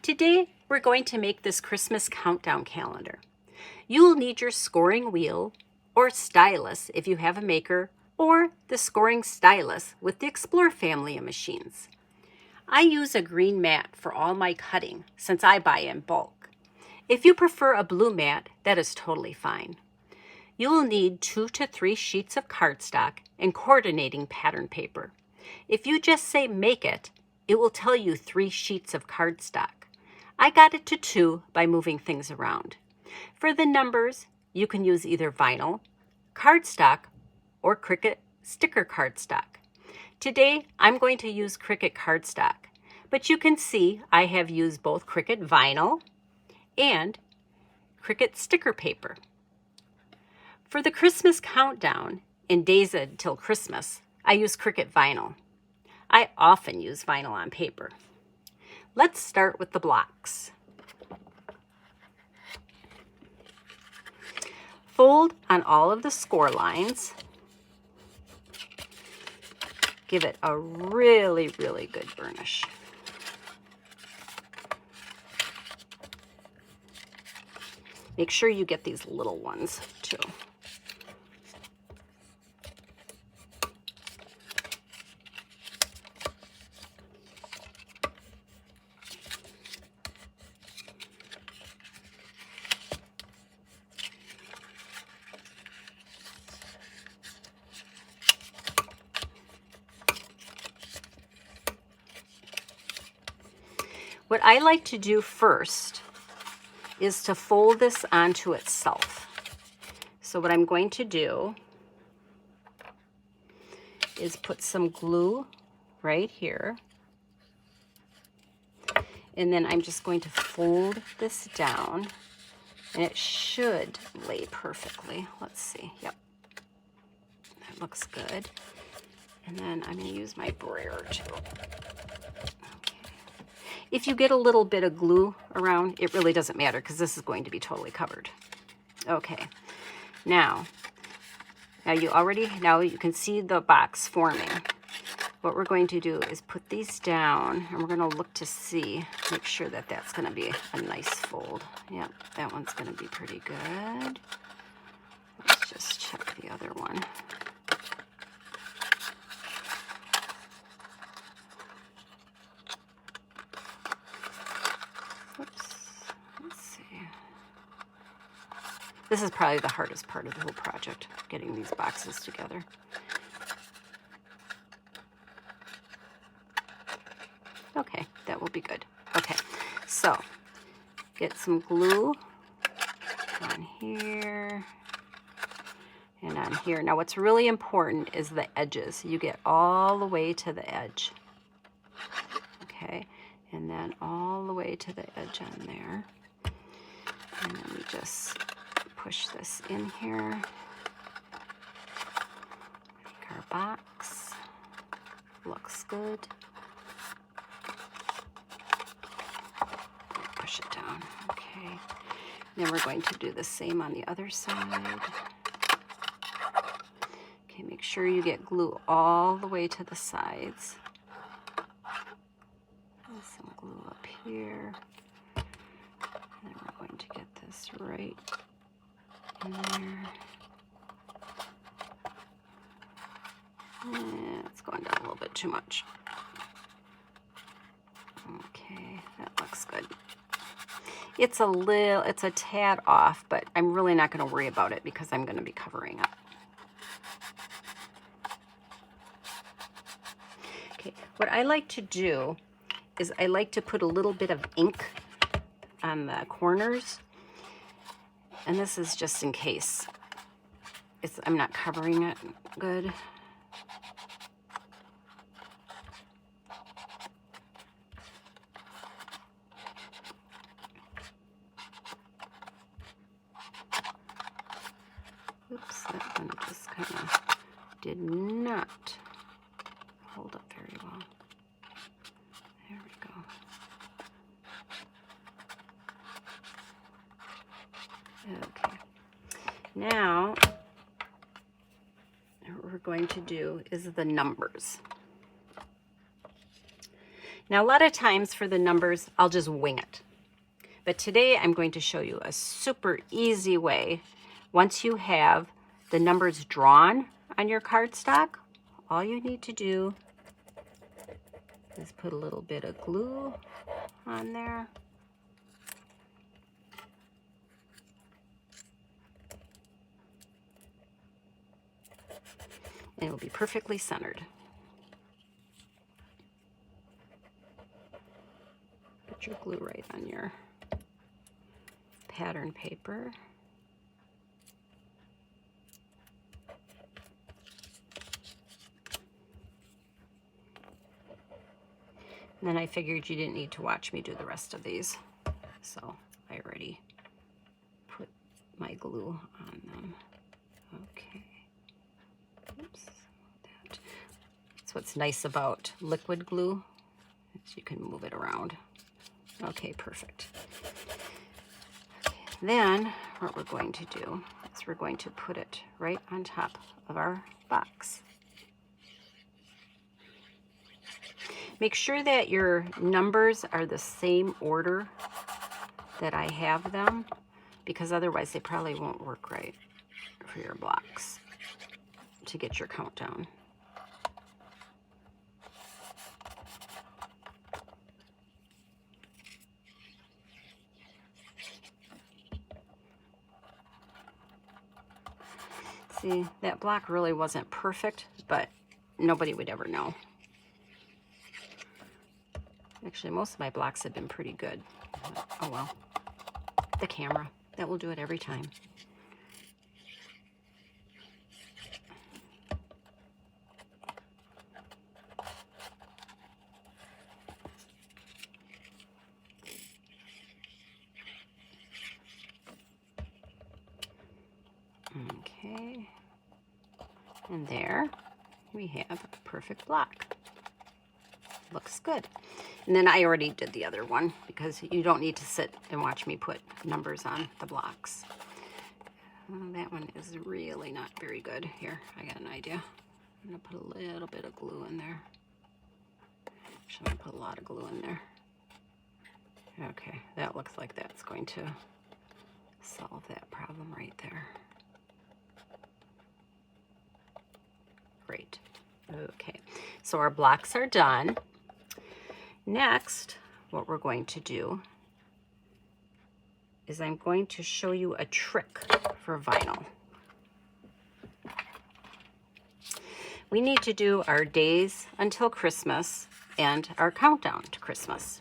Today, we're going to make this Christmas countdown calendar. You'll need your scoring wheel or stylus if you have a maker, or the scoring stylus with the Explore family of machines. I use a green mat for all my cutting since I buy in bulk. If you prefer a blue mat, that is totally fine. You will need 2 to 3 sheets of cardstock and coordinating pattern paper. If you just say make it, it will tell you 3 sheets of cardstock. I got it to 2 by moving things around. For the numbers, you can use either vinyl, cardstock, or Cricut sticker cardstock. Today, I'm going to use Cricut cardstock, but you can see I have used both Cricut vinyl and Cricut sticker paper. For the Christmas countdown and days until Christmas, I use Cricut vinyl. I often use vinyl on paper. Let's start with the blocks. Fold on all of the score lines. Give it a really good burnish. Make sure you get these little ones too. What I like to do first is to fold this onto itself. So what I'm going to do is put some glue right here. And then I'm just going to fold this down, and it should lay perfectly. Let's see. Yep. That looks good. And then I'm going to use my brayer too. If you get a little bit of glue around, it really doesn't matter because this is going to be totally covered. Okay, now you can see the box forming. What we're going to do is put these down, and we're going to look to see, make sure that that's going to be a nice fold. Yep, that one's going to be pretty good. Let's just check the other one. This is probably the hardest part of the whole project, getting these boxes together. Okay, that will be good. Okay, so get some glue on here and on here. Now what's really important is the edges. You get all the way to the edge. Okay, and then all the way to the edge on there. And then we just push this in here. Make our box. Looks good. Push it down. Okay. Then we're going to do the same on the other side. Okay, make sure you get glue all the way to the sides. And some glue up here. And then we're going to get this right in there. It's going down a little bit too much. Okay, that looks good. It's a tad off, but I'm really not going to worry about it because I'm going to be covering up. Okay, what I like to do is I like to put a little bit of ink on the corners. And this is just in case I'm not covering it good. Oops, that one just kind of did not hold up very well. There we go. Okay, now what we're going to do is the numbers. Now, a lot of times for the numbers, I'll just wing it. But today I'm going to show you a super easy way. Once you have the numbers drawn on your cardstock, all you need to do is put a little bit of glue on there. And it will be perfectly centered. Put your glue right on your pattern paper. And then I figured you didn't need to watch me do the rest of these. So I already put my glue on them. Okay. Oops. That's what's nice about liquid glue, is you can move it around. Okay, perfect. Okay, then what we're going to do is we're going to put it right on top of our box. Make sure that your numbers are the same order that I have them, because otherwise they probably won't work right for your blocks to get your countdown. See, that block really wasn't perfect, but nobody would ever know. Actually, most of my blocks have been pretty good. Oh well, the camera, that will do it every time. Okay, and there we have a perfect block. Looks good. And then I already did the other one because you don't need to sit and watch me put numbers on the blocks. That one is really not very good. Here, I got an idea. I'm going to put a little bit of glue in there. Actually, I'm going to put a lot of glue in there. Okay, that looks like that's going to solve that problem right there. Great. Okay, so our blocks are done. Next, what we're going to do is I'm going to show you a trick for vinyl. We need to do our days until Christmas and our countdown to Christmas.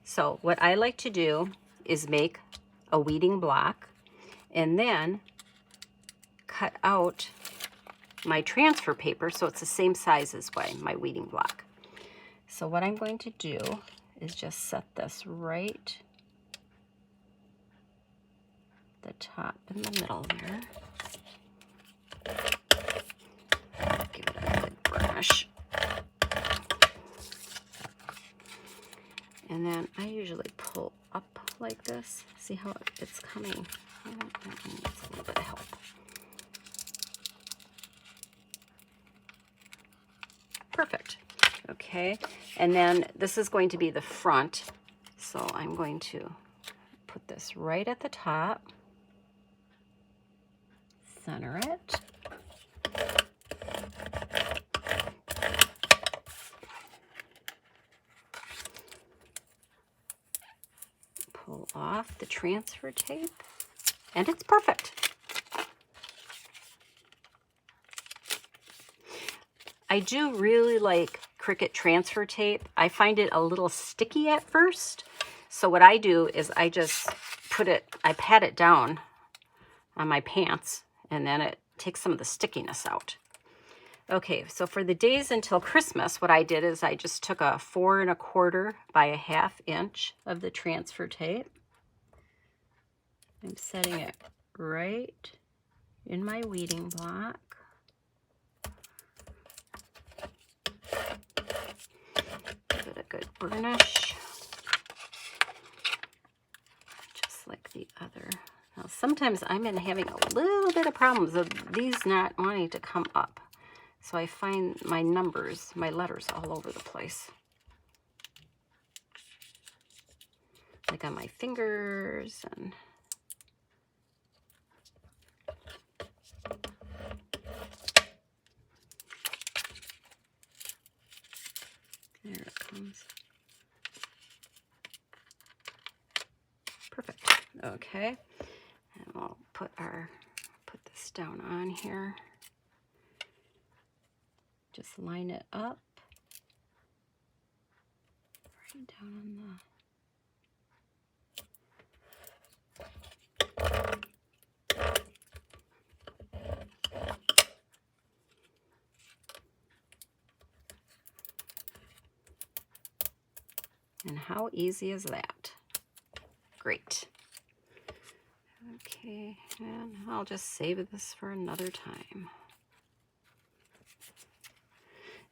So what I like to do is make a weeding block and then cut out my transfer paper so it's the same size as my weeding block. So what I'm going to do is just set this right at the top in the middle there. Give it a good burnish. And then I usually pull up like this. See how it's coming? That needs a little bit of help. Perfect. Okay, and then this is going to be the front, so I'm going to put this right at the top, center it, pull off the transfer tape, and it's perfect. I do really like Cricut transfer tape. I find it a little sticky at first. So what I do is I just I pat it down on my pants, and then it takes some of the stickiness out. Okay, so for the days until Christmas, what I did is I just took a 4 1/4 by a 1/2 inch of the transfer tape. I'm setting it right in my weeding block. Give it a good burnish, just like the other. Now sometimes I'm having a little bit of problems of these not wanting to come up. So I find my numbers, my letters all over the place. like on my fingers, and there it comes. Perfect. Okay, and we'll put this down on here. Just line it up right down on the. And how easy is that? Great. Okay, and I'll just save this for another time.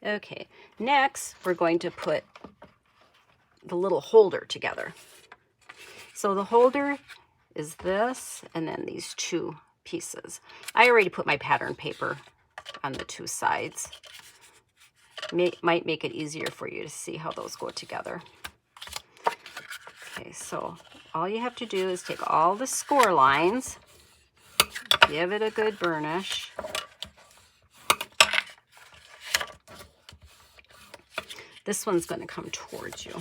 Okay, next we're going to put the little holder together. So the holder is this, and then these two pieces. I already put my pattern paper on the two sides. Might make it easier for you to see how those go together. Okay, so all you have to do is take all the score lines, give it a good burnish. This one's going to come towards you.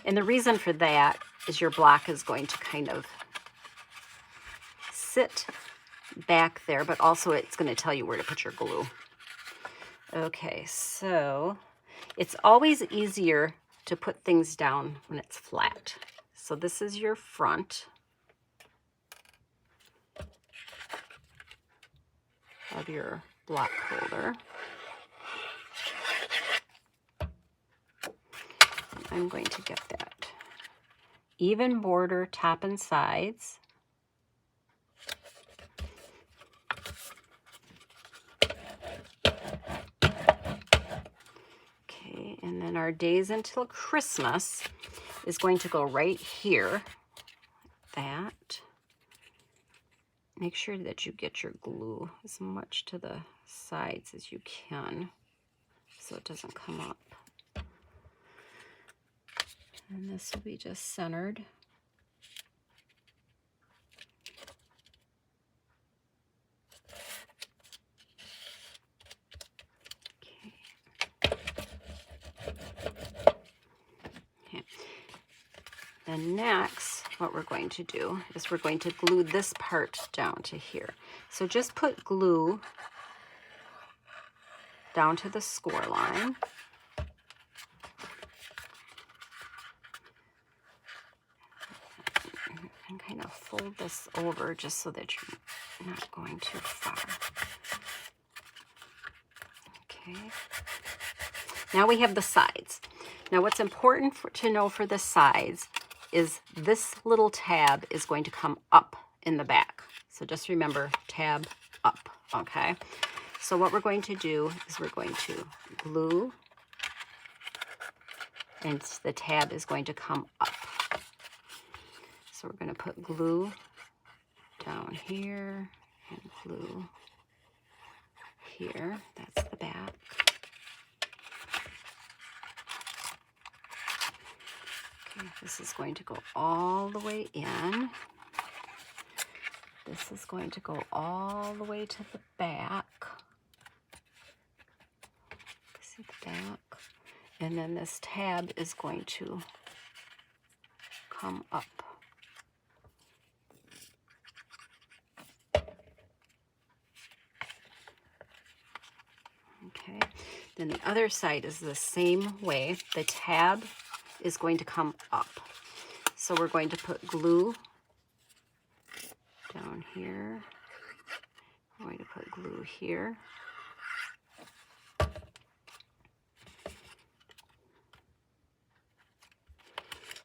And the reason for that is your block is going to kind of sit back there, but also it's going to tell you where to put your glue. Okay, so it's always easier to put things down when it's flat. So this is your front of your block holder. I'm going to get that even border top and sides. Okay, and then our days until Christmas is going to go right here, like that. Make sure that you get your glue as much to the sides as you can so it doesn't come up. And this will be just centered. Okay. Then next, what we're going to do is we're going to glue this part down to here. So just put glue down to the score line. And kind of fold this over just so that you're not going too far. Okay. Now we have the sides. Now what's important to know for the sides is this little tab is going to come up in the back. So just remember, tab up, okay? So what we're going to do is we're going to glue, and the tab is going to come up. So we're going to put glue down here and glue here. That's the back. Okay, this is going to go all the way in. This is going to go all the way to the back. See the back? And then this tab is going to come up. Okay, then the other side is the same way. The tab is going to come up. So we're going to put glue down here. I'm going to put glue here.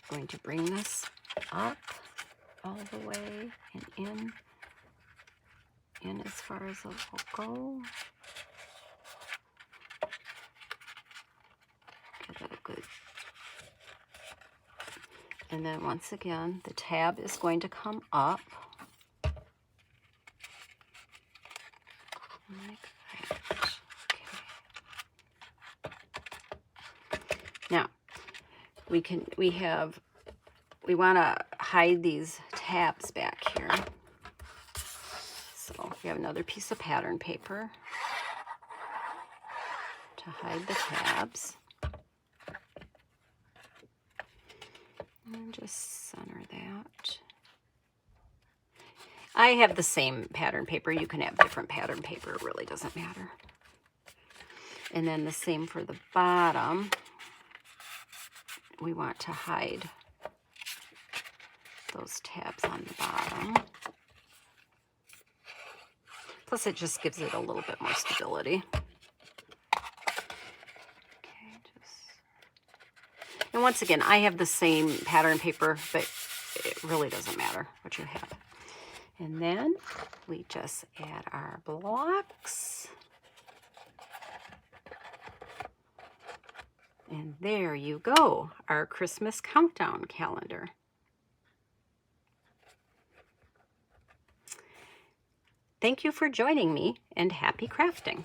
Going to bring this up all the way and in as far as it will go. Give it a good. And then once again, the tab is going to come up. Like that. Okay. Now, we want to hide these tabs back here. So we have another piece of pattern paper to hide the tabs. And just center that. I have the same pattern paper. You can have different pattern paper. It really doesn't matter. And then the same for the bottom. We want to hide those tabs on the bottom. Plus it just gives it a little bit more stability. And once again, I have the same pattern paper, but it really doesn't matter what you have. And then we just add our blocks. And there you go, our Christmas countdown calendar. Thank you for joining me, and happy crafting.